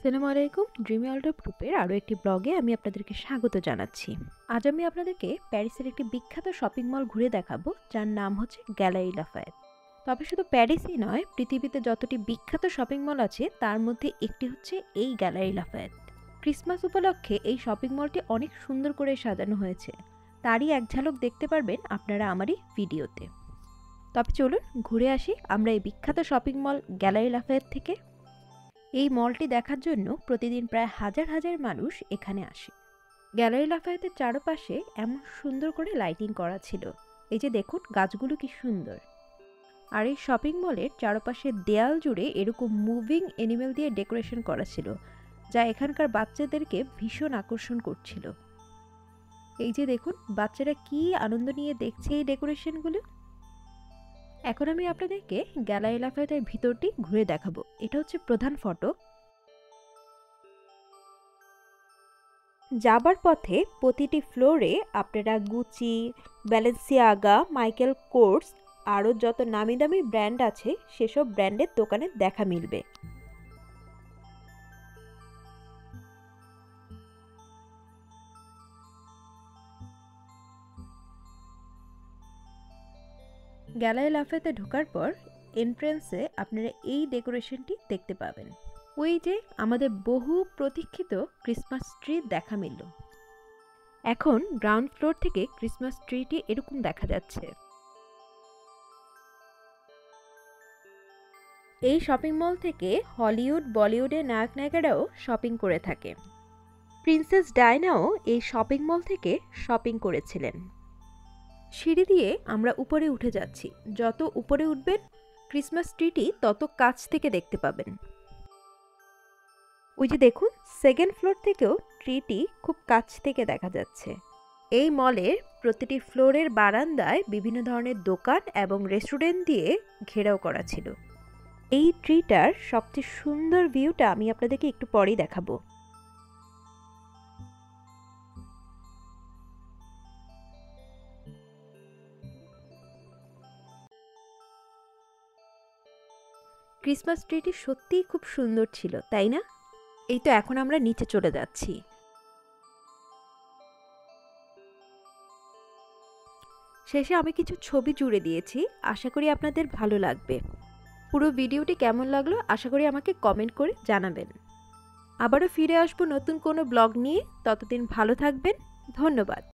আসসালামু আলাইকুম। Dream world of গ্রুপের আরও একটি ব্লগে আমি আপনাদেরকে স্বাগত জানাচ্ছি। আজ আমি আপনাদেরকে প্যারিসের একটি বিখ্যাত শপিং মল ঘুরে দেখাবো, যার নাম হচ্ছে গ্যালারি লাফায়েত। তবে শুধু প্যারিসই নয়, পৃথিবীতে যতটি বিখ্যাত শপিং মল আছে তার মধ্যে একটি হচ্ছে এই গ্যালারি লাফায়েত। ক্রিসমাস উপলক্ষে এই শপিং মলটি অনেক সুন্দর করে সাজানো হয়েছে। তারই এক ঝলক দেখতে পারবেন আপনারা আমারই ভিডিওতে। তবে চলুন ঘুরে আসি আমরা এই বিখ্যাত শপিং মল গ্যালারি লাফায়েত থেকে। এই মলটি দেখার জন্য প্রতিদিন প্রায় হাজার হাজার মানুষ এখানে আসে। গ্যালারি লাফায়েতের চারপাশে এমন সুন্দর করে লাইটিং করা ছিল। এই যে দেখুন, গাছগুলো কি সুন্দর। আর এই শপিং মলের চারপাশের দেয়াল জুড়ে এরকম মুভিং অ্যানিমেল দিয়ে ডেকোরেশন করা ছিল, যা এখানকার বাচ্চাদেরকে ভীষণ আকর্ষণ করছিল। এই যে দেখুন, বাচ্চারা কি আনন্দ নিয়ে দেখছে এই ডেকোরেশনগুলো। এখন আমি আপনাদেরকে গ্যালারি লাফায়েতের ভিতরটি ঘুরে দেখাবো। এটা হচ্ছে প্রধান ফটক। যাবার পথে প্রতিটি ফ্লোরে আপনারা গুচি, ব্যালেন্সিয়াগা, মাইকেল কোর্স আরও যত নামি দামি ব্র্যান্ড আছে সেসব ব্র্যান্ডের দোকানের দেখা মিলবে। গ্যালারি লাফায়েতে ঢোকার পর এন্ট্রেন্সে আপনারা এই ডেকোরেশনটি দেখতে পাবেন। ওই যে আমাদের বহু প্রতীক্ষিত ক্রিসমাস ট্রি দেখা মিলল। এখন গ্রাউন্ড ফ্লোর থেকে ক্রিসমাস ট্রিটি এরকম দেখা যাচ্ছে। এই শপিং মল থেকে হলিউড, বলিউডের নায়ক নায়িকারাও শপিং করে থাকে। প্রিন্সেস ডায়নাও এই শপিং মল থেকে শপিং করেছিলেন। সিঁড়ি দিয়ে আমরা উপরে উঠে যাচ্ছি। যত উপরে উঠবেন ক্রিসমাস ট্রিটি তত কাছ থেকে দেখতে পাবেন। ওই যে দেখুন, সেকেন্ড ফ্লোর থেকেও ট্রিটি খুব কাছ থেকে দেখা যাচ্ছে। এই মলের প্রতিটি ফ্লোরের বারান্দায় বিভিন্ন ধরনের দোকান এবং রেস্টুরেন্ট দিয়ে ঘেরাও করা ছিল। এই ট্রিটার সবচেয়ে সুন্দর ভিউটা আমি আপনাদেরকে একটু পরেই দেখাবো। ক্রিসমাস ট্রিটি সত্যিই খুব সুন্দর ছিল, তাই না? এই তো এখন আমরা নিচে চলে যাচ্ছি। শেষে আমি কিছু ছবি জুড়ে দিয়েছি, আশা করি আপনাদের ভালো লাগবে। পুরো ভিডিওটি কেমন লাগলো আশা করি আমাকে কমেন্ট করে জানাবেন। আবারও ফিরে আসবো নতুন কোনো ব্লগ নিয়ে। ততদিন ভালো থাকবেন। ধন্যবাদ।